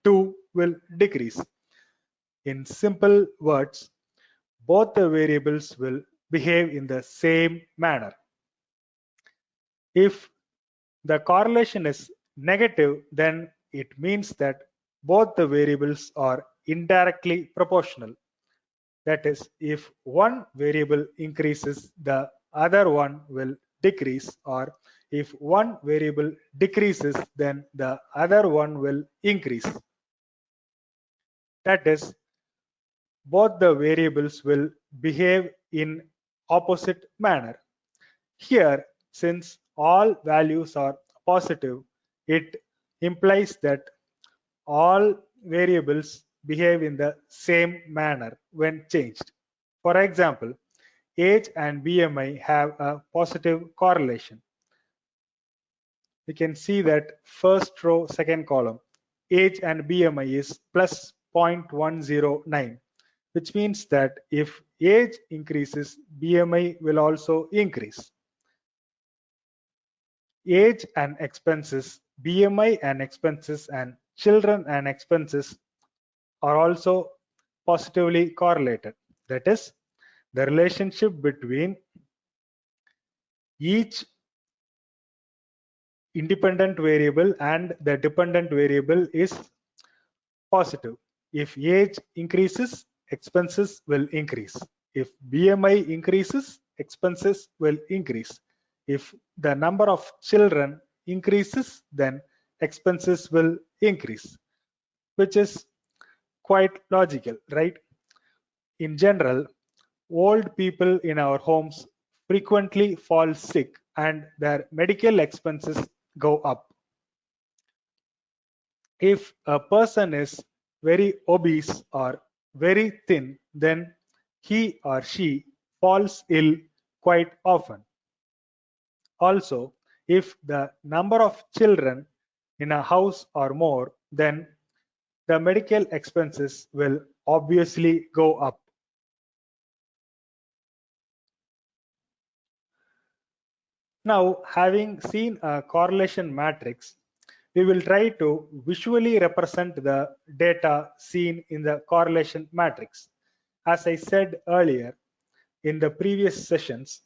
2 will decrease. In simple words, both the variables will behave in the same manner. If the correlation is negative, then it means that both the variables are indirectly proportional. That is, if one variable increases, the other one will decrease, or if one variable decreases, then the other one will increase. That is, both the variables will behave in opposite manner. Here, since all values are positive, it implies that all variables behave in the same manner when changed. For example, age and BMI have a positive correlation. We can see that first row, second column, age and BMI is plus 0.109, which means that if age increases, BMI will also increase. Age and expenses, BMI and expenses, and children and expenses are also positively correlated. That is, the relationship between each independent variable and the dependent variable is positive. If age increases, expenses will increase. If BMI increases, expenses will increase. If the number of children increases, then expenses will increase, which is quite logical, right? In general, old people in our homes frequently fall sick and their medical expenses go up. If a person is very obese or very thin, then he or she falls ill quite often. Also, if the number of children in a house are more, then the medical expenses will obviously go up. Now, having seen a correlation matrix, we will try to visually represent the data seen in the correlation matrix. As I said earlier in the previous sessions,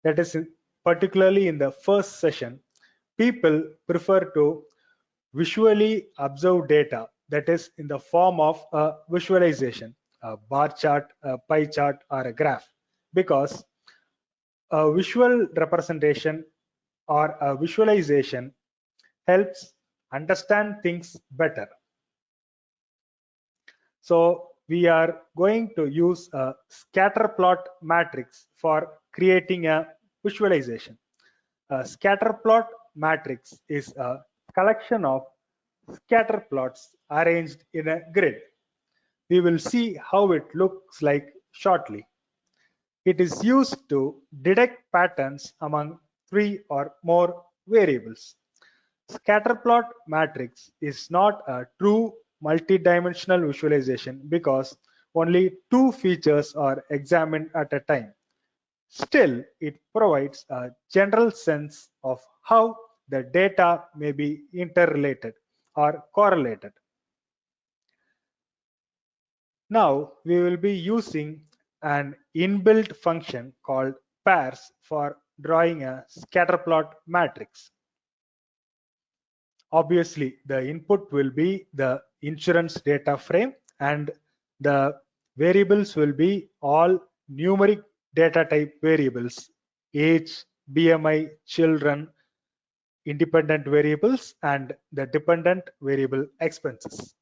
that is particularly in the first session, people prefer to visually observe data, that is in the form of a visualization, a bar chart, a pie chart, or a graph, because a visual representation or a visualization helps understand things better. So we are going to use a scatter plot matrix for creating a visualization. A scatter plot matrix is a collection of scatter plots arranged in a grid. We will see how it looks like shortly. It is used to detect patterns among 3 or more variables. Scatterplot matrix is not a true multidimensional visualization because only 2 features are examined at a time. Still, it provides a general sense of how the data may be interrelated or correlated. Now, we will be using an inbuilt function called pairs for drawing a scatterplot matrix. Obviously, the input will be the insurance data frame and the variables will be all numeric data type variables: age, BMI, children, independent variables, and the dependent variable expenses.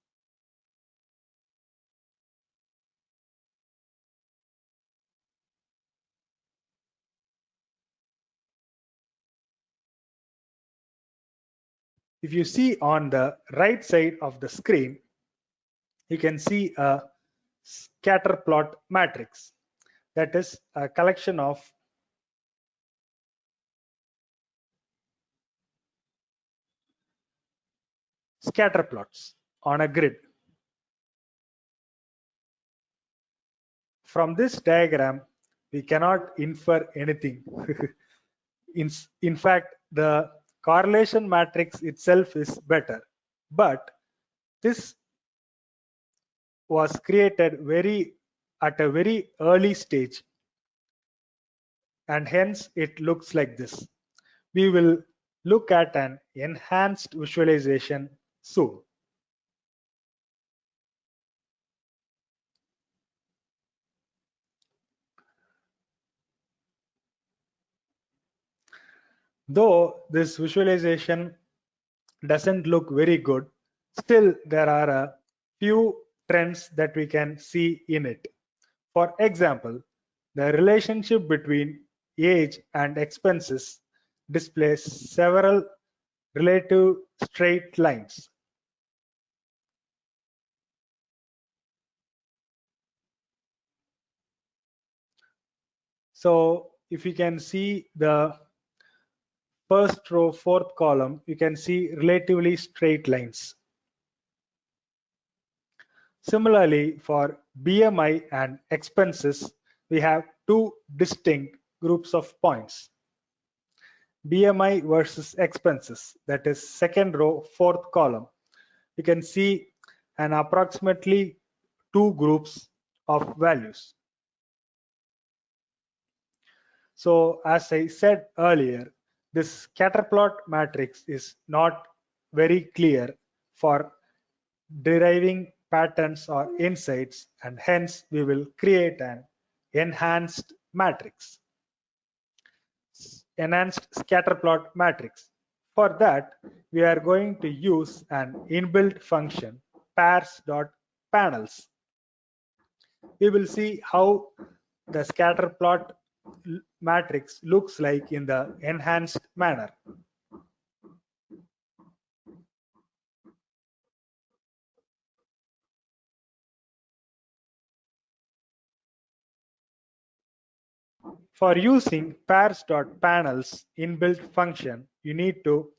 If you see on the right side of the screen, you can see a scatter plot matrix. That is a collection of scatter plots on a grid. From this diagram, we cannot infer anything. In fact, the correlation matrix itself is better, but This was created at a very early stage, and hence it looks like this. We will look at an enhanced visualization soon. Though this visualization doesn't look very good, still there are a few trends that we can see in it. For example, the relationship between age and expenses displays several relative straight lines. So if you can see the first row, fourth column, you can see relatively straight lines. Similarly, for BMI and expenses, we have two distinct groups of points. BMI versus expenses, that is second row, fourth column. You can see an approximately two groups of values. So as I said earlier, this scatterplot matrix is not very clear for deriving patterns or insights, and hence we will create an enhanced matrix, enhanced scatterplot matrix. For that, we are going to use an inbuilt function pairs.panels. We will see how the scatterplot matrix looks like in the enhanced manner. For using pairs.panels inbuilt function, you need to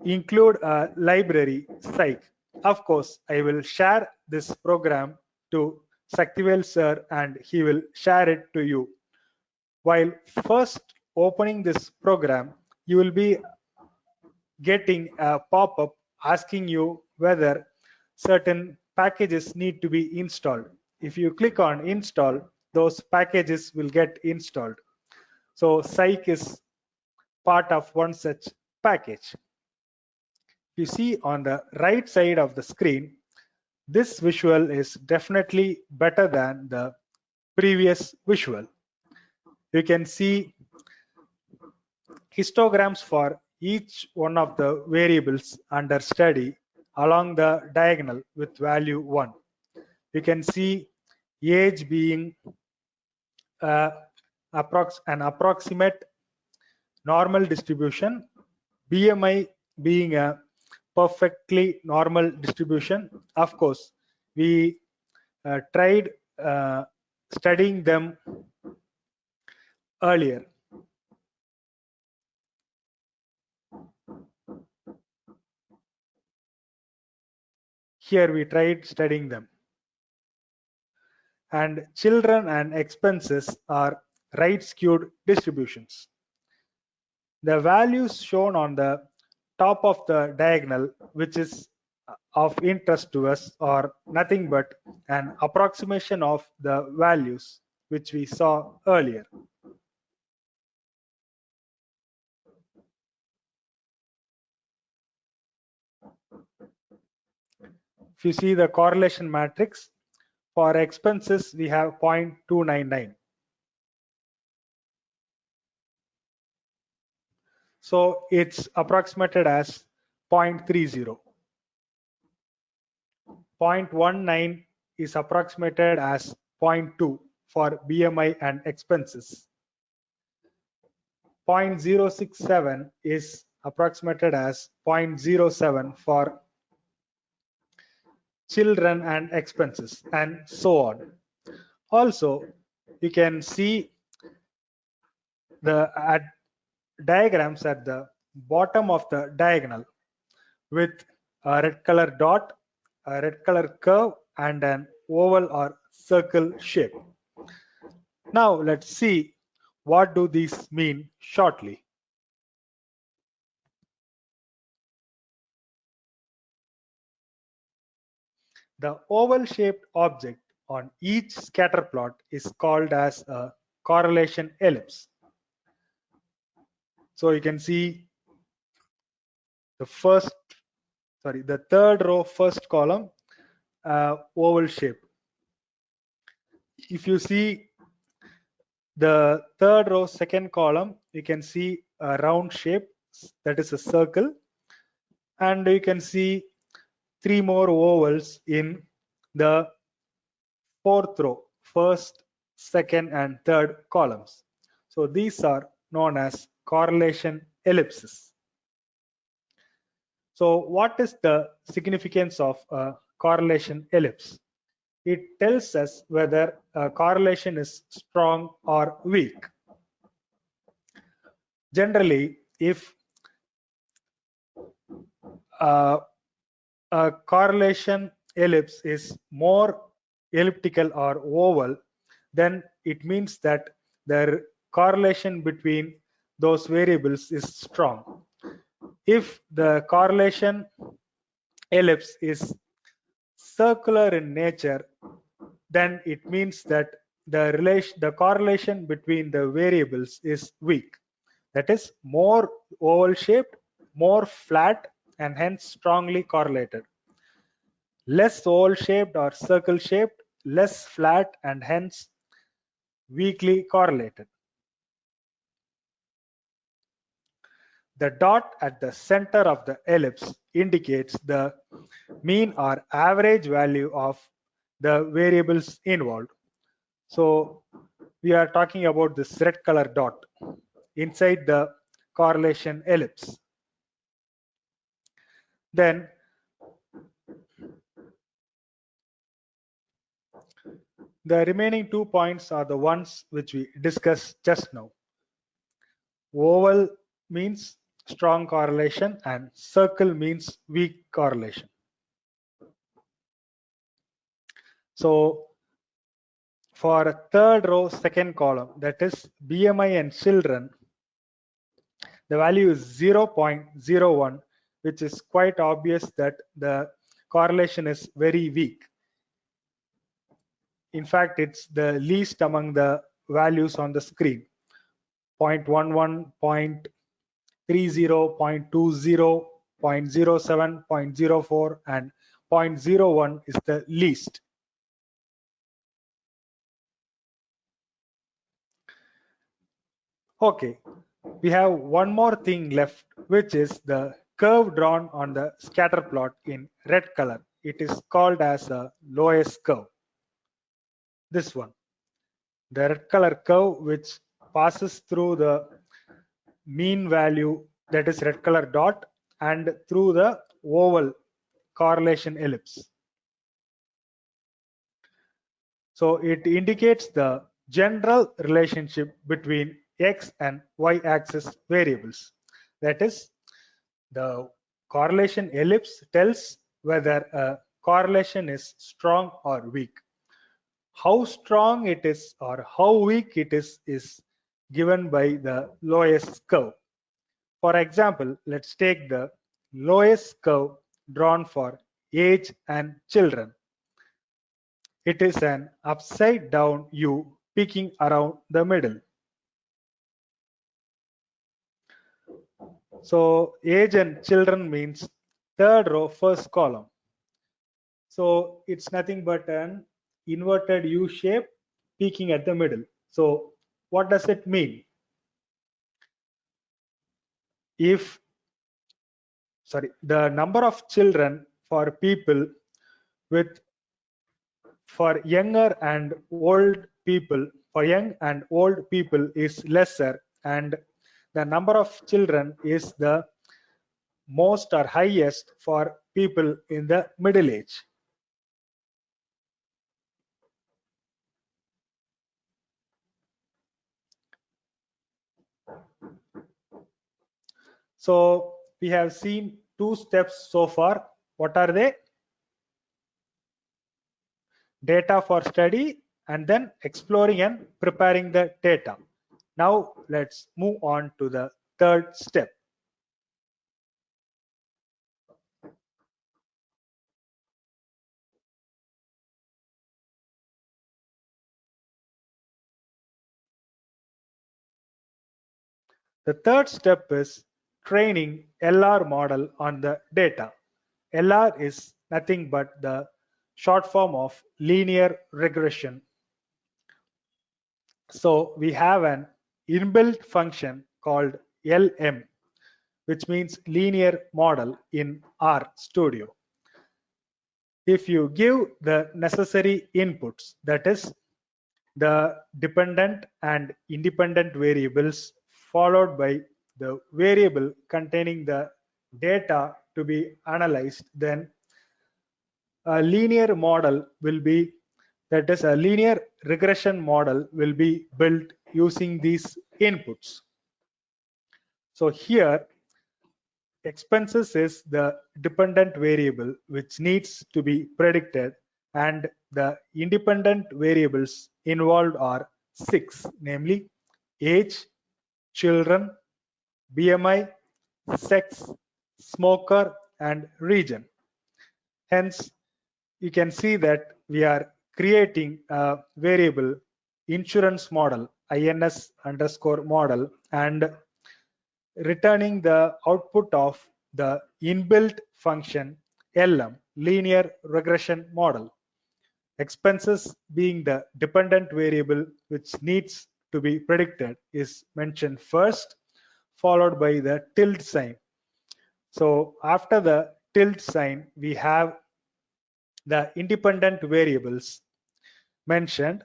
include a library psych. Of course, I will share this program to Saktivel sir and he will share it to you. While first opening this program, you will be getting a pop-up asking you whether certain packages need to be installed. If you click on install, those packages will get installed. So Psych is part of one such package. You see on the right side of the screen, this visual is definitely better than the previous visual. You can see histograms for each one of the variables under study along the diagonal with value 1. You can see age being an approximate normal distribution, BMI being a perfectly normal distribution. Of course, we tried studying them earlier. Here we tried studying them. And children and expenses are right skewed distributions. The values shown on the top of the diagonal, which is of interest to us, are nothing but an approximation of the values which we saw earlier. If you see the correlation matrix, for expenses we have 0.299. So it's approximated as 0.30. 0.19 is approximated as 0.2 for BMI and expenses. 0.067 is approximated as 0.07 for children and expenses, and so on. Also, you can see the diagrams at the bottom of the diagonal with a red color dot, a red color curve, and an oval or circle shape. Now let's see what do these mean shortly. The oval shaped object on each scatter plot is called as a correlation ellipse. So you can see the third row, first column, oval shape. If you see the third row, second column, you can see a round shape, that is a circle, and you can see three more ovals in the fourth row, first, second, and third columns. So these are known as correlation ellipses. So what is the significance of a correlation ellipse? It tells us whether a correlation is strong or weak. Generally, if a correlation ellipse is more elliptical or oval, then it means that the correlation between those variables is strong. If the correlation ellipse is circular in nature, then it means that the correlation between the variables is weak. That is more oval shaped, more flat, and hence strongly correlated. Less oval shaped or circle shaped, less flat, and hence weakly correlated. The dot at the center of the ellipse indicates the mean or average value of the variables involved. So we are talking about this red color dot inside the correlation ellipse. Then the remaining 2 points are the ones which we discussed just now. Oval means strong correlation and circle means weak correlation. So for a third row, second column, that is BMI and children, the value is 0.01, which is quite obvious that the correlation is very weak. In fact, it's the least among the values on the screen. 0.11, 0.30, 0.20, 0.07, 0.04, and 0.01 is the least. Okay, we have one more thing left, which is the curve drawn on the scatter plot in red color. It is called as a Loess curve. This one, the red color curve, which passes through the mean value, that is red color dot, and through the oval correlation ellipse. So it indicates the general relationship between x and y axis variables. That is, the correlation ellipse tells whether a correlation is strong or weak. How strong it is or how weak it is given by the Loess curve. For example, let's take the Loess curve drawn for age and children. It is an upside down U peaking around the middle. So age and children means third row, first column. So it's nothing but an inverted U shape peaking at the middle. So what does it mean? If the number of children for people with for younger and old people for young and old people is lesser, and the number of children is the most or highest for people in the middle age. So we have seen 2 steps so far. What are they? Data for study and then exploring and preparing the data. Now let's move on to the third step. The third step is training LR model on the data. LR is nothing but the short form of linear regression. So we have an inbuilt function called LM, which means linear model in RStudio. If you give the necessary inputs, that is the dependent and independent variables followed by the variable containing the data to be analyzed, then a linear model will be, that is a linear regression model will be built using these inputs. So here expenses is the dependent variable which needs to be predicted, and the independent variables involved are six, namely age, children, BMI, sex, smoker, and region. Hence, you can see that we are creating a variable insurance model, INS underscore model, and returning the output of the inbuilt function LM, linear regression model. Expenses being the dependent variable which needs to be predicted is mentioned first, followed by the tilde sign. So after the tilde sign, we have the independent variables mentioned,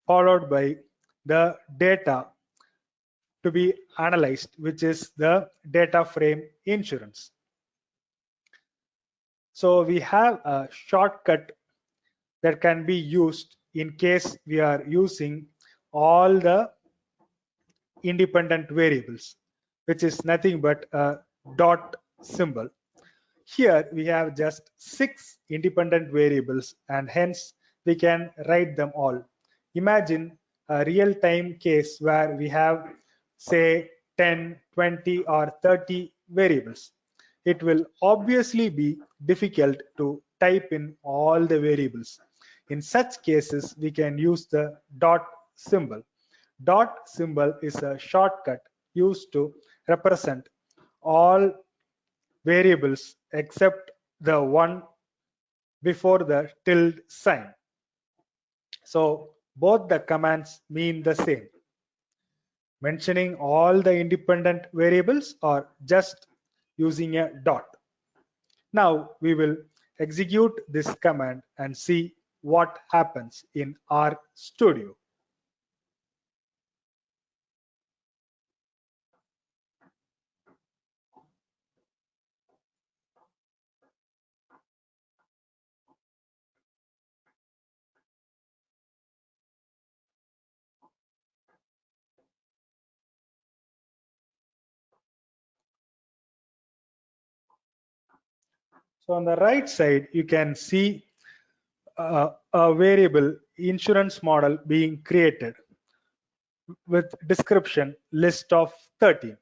followed by the data to be analyzed, which is the data frame insurance. So we have a shortcut that can be used in case we are using all the independent variables, which is nothing but a dot symbol. Here we have just 6 independent variables, and hence we can write them all. Imagine a real-time case where we have say 10, 20 or 30 variables. It will obviously be difficult to type in all the variables. In such cases, we can use the dot symbol. Dot symbol is a shortcut used to represent all variables except the one before the tilde sign. So both the commands mean the same. Mentioning all the independent variables or just using a dot. Now we will execute this command and see what happens in RStudio. So on the right side, you can see a variable insurance model being created with description list of 13.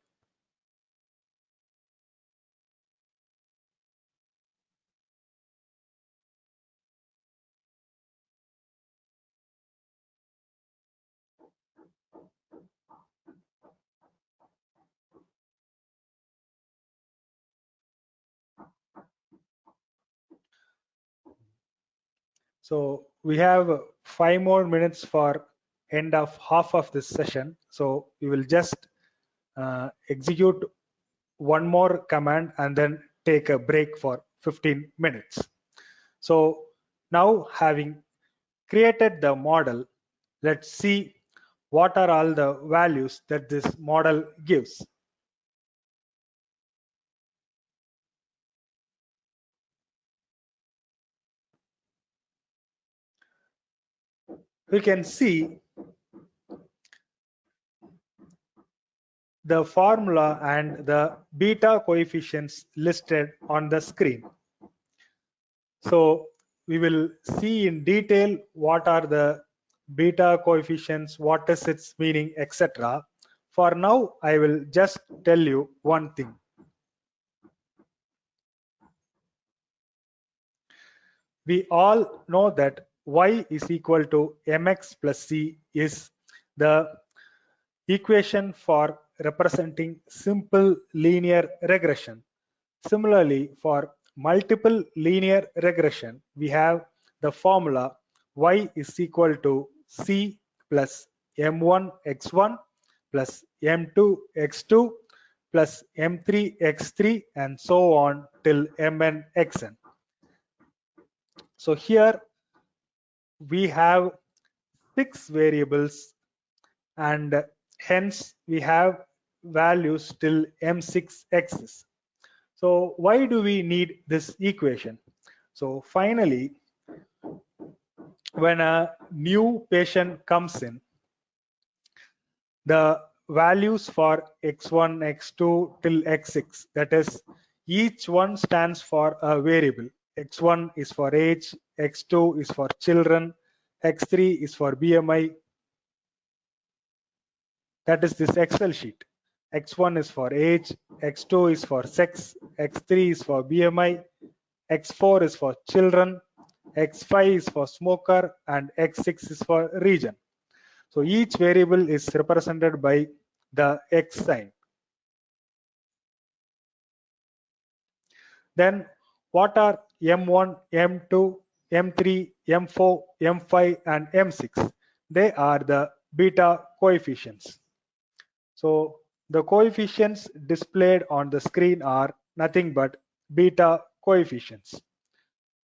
So we have 5 more minutes for end of half of this session. So we will just execute one more command and then take a break for 15 minutes. So now having created the model, let's see what are all the values that this model gives. We can see the formula and the beta coefficients listed on the screen. So we will see in detail what are the beta coefficients, what is its meaning, etc. For now, I will just tell you one thing. We all know that y is equal to mx plus c is the equation for representing simple linear regression. Similarly, for multiple linear regression, we have the formula y is equal to c plus m1 x1 plus m2 x2 plus m3 x3 and so on till mn xn. So here we have 6 variables and hence we have values till m6x. So why do we need this equation? So finally, when a new patient comes in, the values for x1, x2 till x6, that is, each one stands for a variable. X1 is for age, x2 is for children, x3 is for BMI. That is this Excel sheet. X1 is for age, x2 is for sex, x3 is for BMI, x4 is for children, x5 is for smoker, and x6 is for region. So each variable is represented by the X sign. Then what are M1, M2, M3, M4, M5, and M6? They are the beta coefficients. So the coefficients displayed on the screen are nothing but beta coefficients.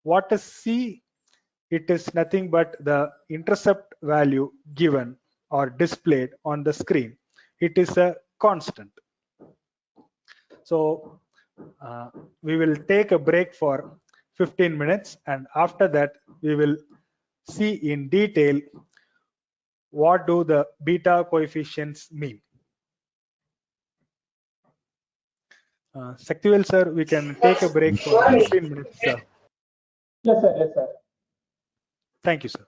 What is C? It is nothing but the intercept value given or displayed on the screen. It is a constant. So we will take a break for 15 minutes, and after that we will see in detail what do the beta coefficients mean. Saktivel sir, we can take a break for 15 minutes. Yes, sir. Yes, sir. Thank you, sir.